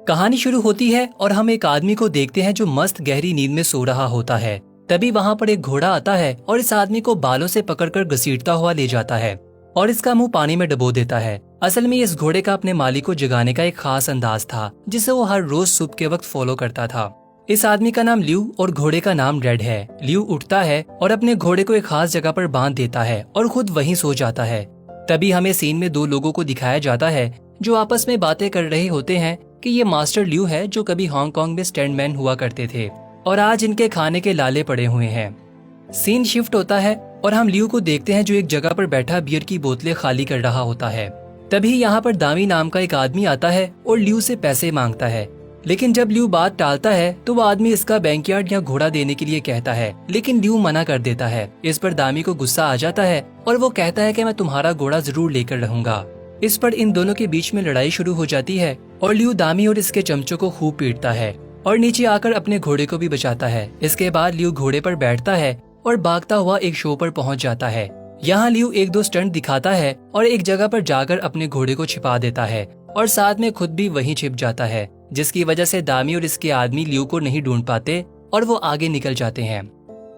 कहानी शुरू होती है और हम एक आदमी को देखते हैं जो मस्त गहरी नींद में सो रहा होता है। तभी वहाँ पर एक घोड़ा आता है और इस आदमी को बालों से पकड़कर घसीटता हुआ ले जाता है और इसका मुंह पानी में डुबो देता है। असल में इस घोड़े का अपने मालिक को जगाने का एक खास अंदाज था जिसे वो हर रोज सुबह के वक्त फॉलो करता था। इस आदमी का नाम ल्यू और घोड़े का नाम रेड है। ल्यू उठता है और अपने घोड़े को एक खास जगह पर बांध देता है और खुद वहीं सो जाता है। तभी हमें सीन में दो लोगों को दिखाया जाता है जो आपस में बातें कर रहे होते हैं कि ये मास्टर ल्यू है जो कभी हांगकांग में स्टैंडमैन हुआ करते थे और आज इनके खाने के लाले पड़े हुए हैं। सीन शिफ्ट होता है और हम ल्यू को देखते हैं जो एक जगह पर बैठा बियर की बोतलें खाली कर रहा होता है। तभी यहाँ पर दामी नाम का एक आदमी आता है और ल्यू से पैसे मांगता है, लेकिन जब ल्यू बात टालता है तो वो आदमी इसका बैंकयार्ड या घोड़ा देने के लिए कहता है, लेकिन ल्यू मना कर देता है। इस पर दामी को गुस्सा आ जाता है और वो कहता है कि मैं तुम्हारा घोड़ा जरूर लेकर रहूंगा। इस पर इन दोनों के बीच में लड़ाई शुरू हो जाती है और ल्यू दामी और इसके चमचों को खूब पीटता है और नीचे आकर अपने घोड़े को भी बचाता है। इसके बाद ल्यू घोड़े पर बैठता है और भागता हुआ एक शो पर पहुंच जाता है। यहाँ ल्यू एक दो स्टंट दिखाता है और एक जगह पर जाकर अपने घोड़े को छिपा देता है और साथ में खुद भी वहीं छिप जाता है, जिसकी वजह से दामी और इसके आदमी ल्यू को नहीं ढूंढ पाते और वो आगे निकल जाते हैं।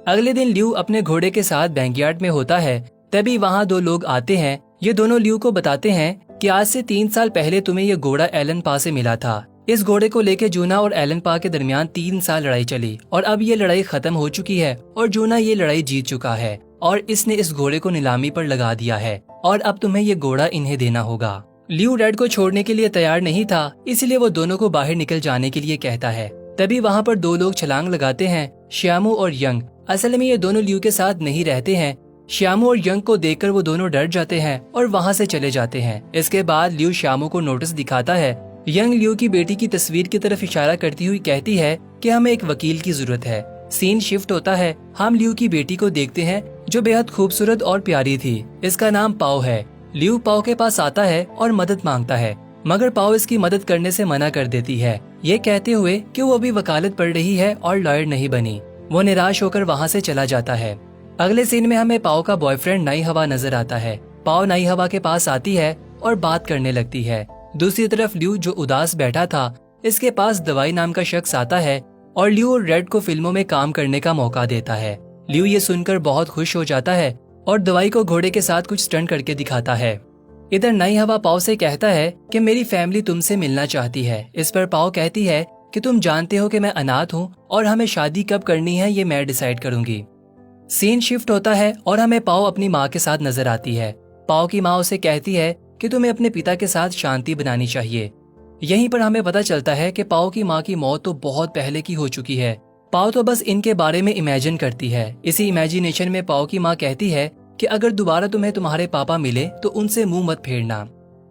अगले दिन ल्यू अपने घोड़े के साथ बैंकयार्ड में होता है। तभी वहाँ दो लोग आते हैं। ये दोनों ल्यू को बताते हैं कि आज से 3 साल पहले तुम्हें ये घोड़ा एलन पा से मिला था। इस घोड़े को लेकर जूना और एलन पा के दरमियान 3 साल लड़ाई चली और अब ये लड़ाई खत्म हो चुकी है और जूना ये लड़ाई जीत चुका है और इसने इस घोड़े को नीलामी पर लगा दिया है और अब तुम्हें ये घोड़ा इन्हें देना होगा। ल्यू रेड को छोड़ने के लिए तैयार नहीं था, इसलिए वो दोनों को बाहर निकल जाने के लिए कहता है। तभी वहाँ पर दो लोग छलांग लगाते हैं, श्यामू और यंग। असल में ये दोनों ल्यू के साथ नहीं रहते हैं। श्यामू और यंग को देखकर वो दोनों डर जाते हैं और वहाँ से चले जाते हैं। इसके बाद ल्यू श्यामू को नोटिस दिखाता है। यंग ल्यू की बेटी की तस्वीर की तरफ इशारा करती हुई कहती है कि हमें एक वकील की जरूरत है। सीन शिफ्ट होता है। हम ल्यू की बेटी को देखते हैं जो बेहद खूबसूरत और प्यारी थी। इसका नाम पाओ है। ल्यू पाओ के पास आता है और मदद मांगता है, मगर पाओ इसकी मदद करने से मना कर देती है, ये कहते हुए कि वो अभी वकालत पढ़ रही है और लॉयर नहीं बनी। वो निराश होकर वहाँ से चला जाता है। अगले सीन में हमें पाओ का बॉयफ्रेंड नई हवा नजर आता है। पाओ नई हवा के पास आती है और बात करने लगती है। दूसरी तरफ ल्यू जो उदास बैठा था, इसके पास दवाई नाम का शख्स आता है और ल्यू और रेड को फिल्मों में काम करने का मौका देता है। ल्यू ये सुनकर बहुत खुश हो जाता है और दवाई को घोड़े के साथ कुछ स्टंट करके दिखाता है। इधर नई हवा पाओ से कहता है कि मेरी फैमिली तुमसे मिलना चाहती है। इस पर पाओ कहती है कि तुम जानते हो कि मैं अनाथ हूँ और हमें शादी कब करनी है ये मैं डिसाइड करूंगी। सीन शिफ्ट होता है और हमें पाओ अपनी माँ के साथ नजर आती है। पाओ की माँ उसे कहती है कि तुम्हें अपने पिता के साथ शांति बनानी चाहिए। यहीं पर हमें पता चलता है कि पाओ की माँ की मौत तो बहुत पहले की हो चुकी है। पाओ तो बस इनके बारे में इमेजिन करती है। इसी इमेजिनेशन में पाओ की माँ कहती है कि अगर दोबारा तुम्हें तुम्हारे पापा मिले तो उनसे मुंह मत फेरना।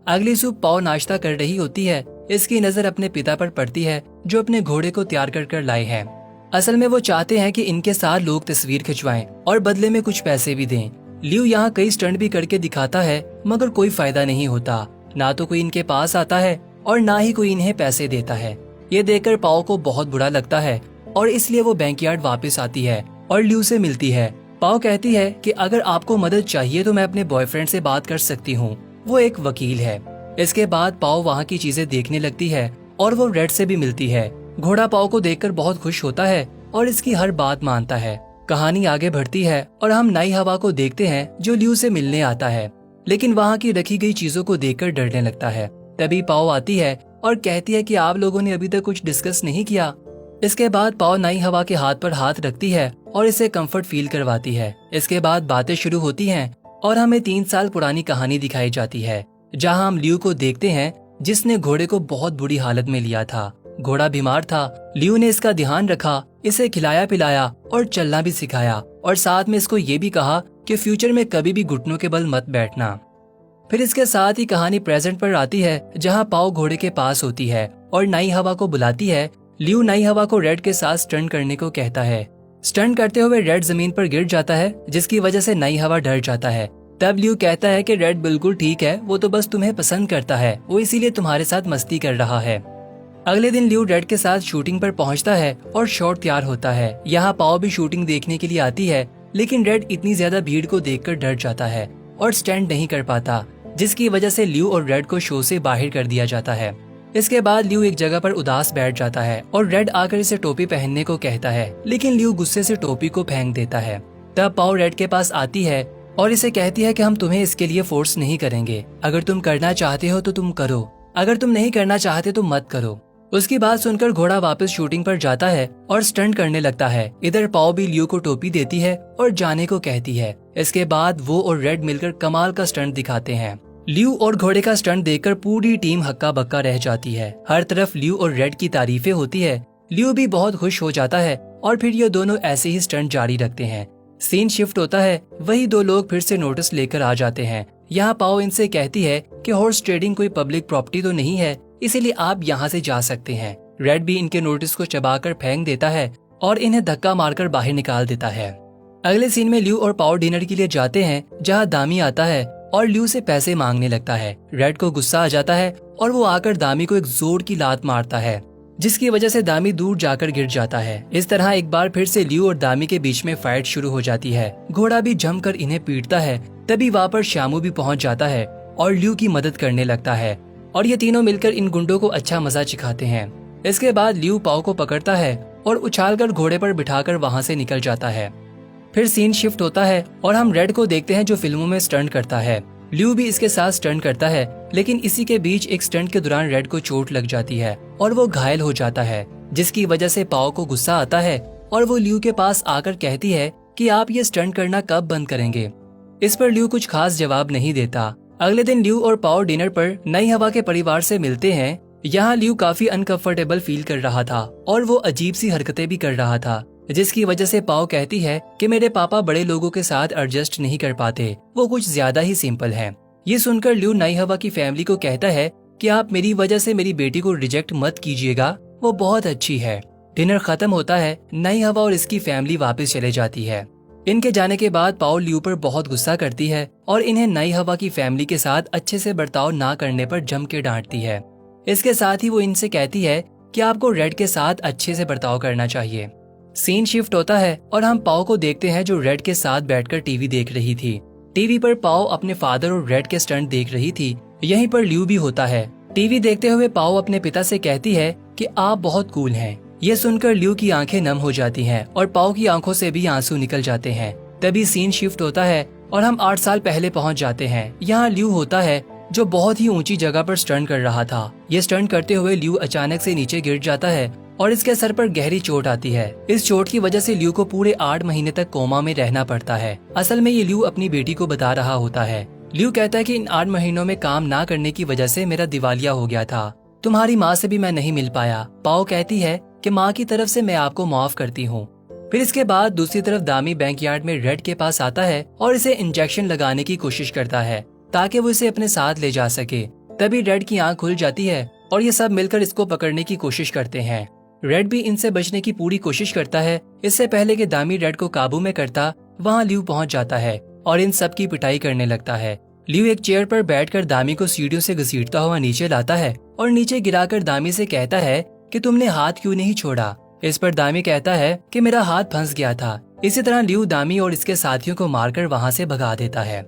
अगली सुबह पाओ नाश्ता कर रही होती है। इसकी नजर अपने पिता पर पड़ती है जो अपने घोड़े को तैयार कर लाए हैं। असल में वो चाहते हैं कि इनके साथ लोग तस्वीर खिंचवाएं और बदले में कुछ पैसे भी दें। ल्यू यहाँ कई स्टंट भी करके दिखाता है, मगर कोई फायदा नहीं होता। ना तो कोई इनके पास आता है और ना ही कोई इन्हें पैसे देता है। ये देखकर पाओ को बहुत बुरा लगता है और इसलिए वो बैंकयार्ड वापस आती है और ल्यू से मिलती है। पाओ कहती है कि अगर आपको मदद चाहिए तो मैं अपने बॉयफ्रेंड से बात कर सकती हूँ, वो एक वकील है। इसके बाद पाओ वहाँ की चीजें देखने लगती है और वो रेड से भी मिलती है। घोड़ा पाओ को देखकर बहुत खुश होता है और इसकी हर बात मानता है। कहानी आगे बढ़ती है और हम नई हवा को देखते हैं जो ल्यू से मिलने आता है, लेकिन वहाँ की रखी गई चीजों को देखकर डरने लगता है। तभी पाओ आती है और कहती है कि आप लोगों ने अभी तक कुछ डिस्कस नहीं किया। इसके बाद पाओ नई हवा के हाथ पर हाथ रखती है और इसे कंफर्ट फील करवाती है। इसके बाद बातें शुरू होती हैं और हमें 3 साल पुरानी कहानी दिखाई जाती है, जहां हम ल्यू को देखते हैं जिसने घोड़े को बहुत बुरी हालत में लिया था। घोड़ा बीमार था। ल्यू ने इसका ध्यान रखा, इसे खिलाया पिलाया और चलना भी सिखाया और साथ में इसको ये भी कहा कि फ्यूचर में कभी भी घुटनों के बल मत बैठना। फिर इसके साथ ही कहानी प्रेजेंट पर आती है, जहाँ पाओ घोड़े के पास होती है और नई हवा को बुलाती है। ल्यू नई हवा को रेड के साथ स्टंट करने को कहता है। स्टंट करते हुए रेड जमीन पर गिर जाता है, जिसकी वजह से नई हवा डर जाता है। तब ल्यू कहता है कि रेड बिल्कुल ठीक है, वो तो बस तुम्हें पसंद करता है, वो इसीलिए तुम्हारे साथ मस्ती कर रहा है। अगले दिन ल्यू रेड के साथ शूटिंग पर पहुंचता है और शॉट तैयार होता है। यहाँ पाओ भी शूटिंग देखने के लिए आती है, लेकिन रेड इतनी ज्यादा भीड़ को देखकर डर जाता है और स्टैंड नहीं कर पाता, जिसकी वजह से ल्यू और रेड को शो से बाहर कर दिया जाता है। इसके बाद ल्यू एक जगह पर उदास बैठ जाता है और रेड आकर इसे टोपी पहनने को कहता है, लेकिन ल्यू गुस्से से टोपी को फेंक देता है। तब पाओ रेड के पास आती है और इसे कहती है कि हम तुम्हें इसके लिए फोर्स नहीं करेंगे। अगर तुम करना चाहते हो तो तुम करो, अगर तुम नहीं करना चाहते तो मत करो। उसकी बात सुनकर घोड़ा वापस शूटिंग पर जाता है और स्टंट करने लगता है। इधर पाओ भी ल्यू को टोपी देती है और जाने को कहती है। इसके बाद वो और रेड मिलकर कमाल का स्टंट दिखाते हैं। ल्यू और घोड़े का स्टंट देखकर पूरी टीम हक्का बक्का रह जाती है। हर तरफ ल्यू और रेड की तारीफें होती है। ल्यू भी बहुत खुश हो जाता है और फिर ये दोनों ऐसे ही स्टंट जारी रखते हैं। सीन शिफ्ट होता है, वही दो लोग फिर से नोटिस लेकर आ जाते हैं। यहाँ पाओ इनसे कहती है कि हॉर्स ट्रेडिंग कोई पब्लिक प्रॉपर्टी तो नहीं है, इसीलिए आप यहाँ से जा सकते हैं। रेड भी इनके नोटिस को चबाकर फेंक देता है और इन्हें धक्का मारकर बाहर निकाल देता है। अगले सीन में ल्यू और पाओ डिनर के लिए जाते हैं, जहाँ दामी आता है और ल्यू से पैसे मांगने लगता है। रेड को गुस्सा आ जाता है और वो आकर दामी को एक जोर की लात मारता है, जिसकी वजह से दामी दूर जाकर गिर जाता है। इस तरह एक बार फिर से ल्यू और दामी के बीच में फाइट शुरू हो जाती है। घोड़ा भी जमकर इन्हें पीटता है। तभी वहाँ पर श्यामू भी पहुँच जाता है और ल्यू की मदद करने लगता है और ये तीनों मिलकर इन गुंडों को अच्छा मजा सिखाते हैं। इसके बाद ल्यू पाओ को पकड़ता है और उछालकर घोड़े पर बिठाकर वहाँ से निकल जाता है। फिर सीन शिफ्ट होता है और हम रेड को देखते हैं जो फिल्मों में स्टंट करता है। ल्यू भी इसके साथ स्टंट करता है, लेकिन इसी के बीच एक स्टंट के दौरान रेड को चोट लग जाती है और वो घायल हो जाता है, जिसकी वजह से पाओ को गुस्सा आता है और वो ल्यू के पास आकर कहती है कि आप ये स्टंट करना कब बंद करेंगे। इस पर ल्यू कुछ खास जवाब नहीं देता। अगले दिन ल्यू और पाओ डिनर पर नई हवा के परिवार से मिलते हैं। यहाँ ल्यू काफी अनकंफर्टेबल फील कर रहा था और वो अजीब सी हरकतें भी कर रहा था, जिसकी वजह से पाओ कहती है कि मेरे पापा बड़े लोगों के साथ एडजस्ट नहीं कर पाते, वो कुछ ज्यादा ही सिंपल हैं। ये सुनकर ल्यू नई हवा की फैमिली को कहता है कि आप मेरी वजह से मेरी बेटी को रिजेक्ट मत कीजिएगा, वो बहुत अच्छी है। डिनर खत्म होता है, नई हवा और इसकी फैमिली वापस चले जाती है। इनके जाने के बाद पाओ ल्यू पर बहुत गुस्सा करती है और इन्हें नई हवा की फैमिली के साथ अच्छे से बर्ताव ना करने पर जम के डांटती है। इसके साथ ही वो इनसे कहती है कि आपको रेड के साथ अच्छे से बर्ताव करना चाहिए। सीन शिफ्ट होता है और हम पाओ को देखते हैं जो रेड के साथ बैठकर टीवी देख रही थी। टीवी पर पाओ अपने फादर और रेड के स्टंट देख रही थी। यहीं पर ल्यू भी होता है। टीवी देखते हुए पाओ अपने पिता से कहती है कि आप बहुत कूल हैं। ये सुनकर ल्यू की आंखें नम हो जाती हैं और पाओ की आंखों से भी आंसू निकल जाते हैं। तभी सीन शिफ्ट होता है और हम 8 साल पहले पहुंच जाते हैं। यहाँ ल्यू होता है जो बहुत ही ऊंची जगह पर स्टंट कर रहा था। ये स्टंट करते हुए ल्यू अचानक से नीचे गिर जाता है और इसके सर पर गहरी चोट आती है। इस चोट की वजह से ल्यू को पूरे 8 महीने तक कोमा में रहना पड़ता है। असल में ये ल्यू अपनी बेटी को बता रहा होता है। ल्यू कहता है कि इन 8 महीनों में काम ना करने की वजह से मेरा दिवालिया हो गया था। तुम्हारी माँ से भी मैं नहीं मिल पाया। पाओ कहती है कि माँ की तरफ से मैं आपको माफ करती हूँ। फिर इसके बाद दूसरी तरफ दामी बैंकयार्ड में रेड के पास आता है और इसे इंजेक्शन लगाने की कोशिश करता है ताकि वो इसे अपने साथ ले जा सके। तभी रेड की आंख खुल जाती है और ये सब मिलकर इसको पकड़ने की कोशिश करते हैं। रेड भी इनसे बचने की पूरी कोशिश करता है। इससे पहले कि दामी रेड को काबू में करता, वहाँ ल्यू पहुँच जाता है और इन सब की पिटाई करने लगता है। ल्यू एक चेयर पर बैठकर दामी को सीढ़ियों से घसीटता हुआ नीचे लाता है और नीचे गिराकर दामी से कहता है कि तुमने हाथ क्यों नहीं छोड़ा। इस पर दामी कहता है कि मेरा हाथ फंस गया था। इसी तरह ल्यू दामी और इसके साथियों को मारकर वहाँ से भगा देता है।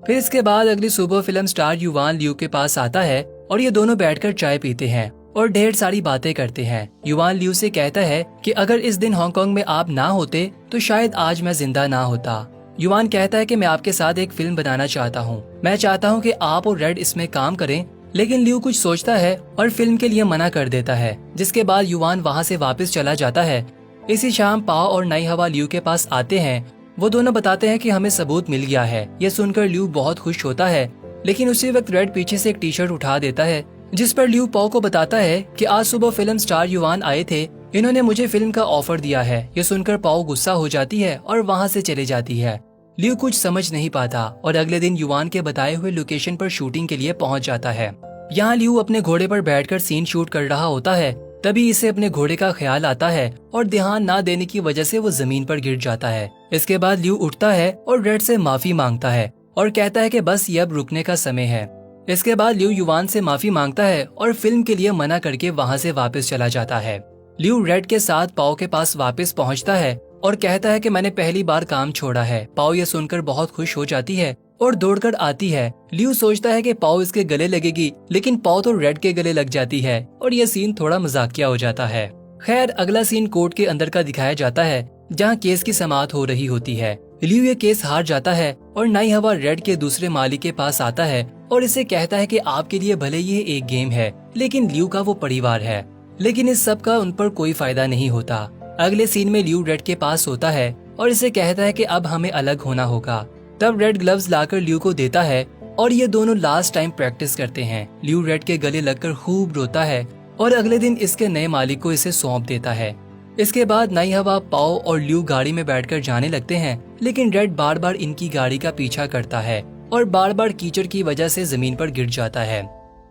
फिर इसके बाद अगली सुबह फिल्म स्टार युवान ल्यू के पास आता है और ये दोनों बैठकर चाय पीते हैं और ढेर सारी बातें करते हैं। युवान ल्यू से कहता है कि अगर इस दिन हांगकांग में आप ना होते तो शायद आज मैं जिंदा ना होता। युवान कहता है कि मैं आपके साथ एक फिल्म बनाना चाहता हूँ। मैं चाहता हूँ कि आप और रेड इसमें काम करें। लेकिन ल्यू कुछ सोचता है और फिल्म के लिए मना कर देता है, जिसके बाद युवान वहाँ से वापस चला जाता है। इसी शाम पाओ और नई हवा ल्यू के पास आते हैं। वो दोनों बताते हैं कि हमें सबूत मिल गया है। ये सुनकर ल्यू बहुत खुश होता है, लेकिन उसी वक्त रेड पीछे से एक टी शर्ट उठा देता है, जिस पर ल्यू पाओ को बताता है कि आज सुबह फिल्म स्टार युवान आए थे, इन्होंने मुझे फिल्म का ऑफर दिया है। ये सुनकर पाओ गुस्सा हो जाती है और वहाँ से चले जाती है। ल्यू कुछ समझ नहीं पाता और अगले दिन युवान के बताए हुए लोकेशन पर शूटिंग के लिए पहुंच जाता है। यहाँ ल्यू अपने घोड़े पर बैठकर सीन शूट कर रहा होता है। तभी इसे अपने घोड़े का ख्याल आता है और ध्यान ना देने की वजह से वो जमीन पर गिर जाता है। इसके बाद ल्यू उठता है और रेड से माफी मांगता है और कहता है कि बस ये अब रुकने का समय है। इसके बाद ल्यू युवान से माफी मांगता है और फिल्म के लिए मना करके वहाँ से वापस चला जाता है। ल्यू रेड के साथ पाओ के पास वापस पहुँचता है और कहता है कि मैंने पहली बार काम छोड़ा है। पाओ ये सुनकर बहुत खुश हो जाती है और दौड़कर आती है। ल्यू सोचता है कि पाओ इसके गले लगेगी, लेकिन पाओ तो रेड के गले लग जाती है और ये सीन थोड़ा मजाकिया हो जाता है। खैर, अगला सीन कोर्ट के अंदर का दिखाया जाता है, जहाँ केस की समाअत हो रही होती है। ल्यू ये केस हार जाता है और नई हवा रेड के दूसरे मालिक के पास आता है और इसे कहता है कि आपके लिए भले ये एक गेम है, लेकिन ल्यू का वो परिवार है। लेकिन इस सब का उन पर कोई फायदा नहीं होता। अगले सीन में ल्यू रेड के पास होता है और इसे कहता है कि अब हमें अलग होना होगा। तब रेड ग्लव्स लाकर ल्यू को देता है और ये दोनों लास्ट टाइम प्रैक्टिस करते हैं। ल्यू रेड के गले लगकर खूब रोता है और अगले दिन इसके नए मालिक को इसे सौंप देता है। इसके बाद नई हवा, पाओ और ल्यू गाड़ी में बैठकर जाने लगते हैं, लेकिन रेड बार बार इनकी गाड़ी का पीछा करता है और बार बार कीचड़ की वजह से जमीन पर गिर जाता है।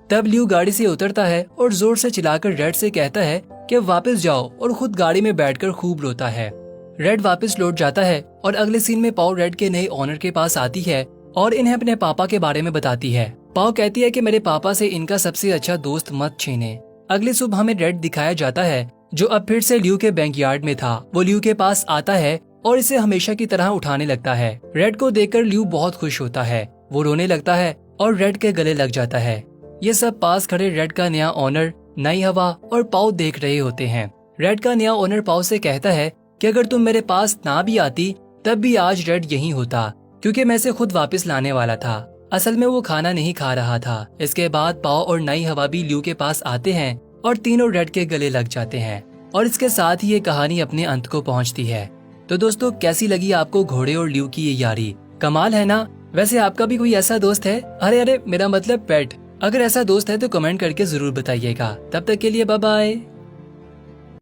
तब ल्यू गाड़ी से उतरता है और जोर से चिल्लाकर रेड से कहता है कि वापस जाओ, और खुद गाड़ी में बैठकर खूब रोता है। रेड वापस लौट जाता है और अगले सीन में पाओ रेड के नए ओनर के पास आती है और इन्हें अपने पापा के बारे में बताती है। पाओ कहती है कि मेरे पापा से इनका सबसे अच्छा दोस्त मत छीने। अगली सुबह हमें रेड दिखाया जाता है, जो अब फिर से ल्यू के बैंकयार्ड में था। वो ल्यू के पास आता है और इसे हमेशा की तरह उठाने लगता है। रेड को देखकर ल्यू बहुत खुश होता है। वो रोने लगता है और रेड के गले लग जाता है। ये सब पास खड़े रेड का नया ओनर, नई हवा और पाओ देख रहे होते हैं। रेड का नया ओनर पाओ से कहता है कि अगर तुम मेरे पास ना भी आती तब भी आज रेड यहीं होता, क्योंकि मैं इसे खुद वापस लाने वाला था। असल में वो खाना नहीं खा रहा था। इसके बाद पाओ और नई हवा भी ल्यू के पास आते हैं और तीनों रेड के गले लग जाते हैं और इसके साथ ही ये कहानी अपने अंत को पहुंचती है। तो दोस्तों, कैसी लगी आपको घोड़े और ल्यू की ये यारी? कमाल है ना? वैसे आपका भी कोई ऐसा दोस्त है? अरे मेरा मतलब पेट। अगर ऐसा दोस्त है तो कमेंट करके जरूर बताइएगा। तब तक के लिए बाय बाय।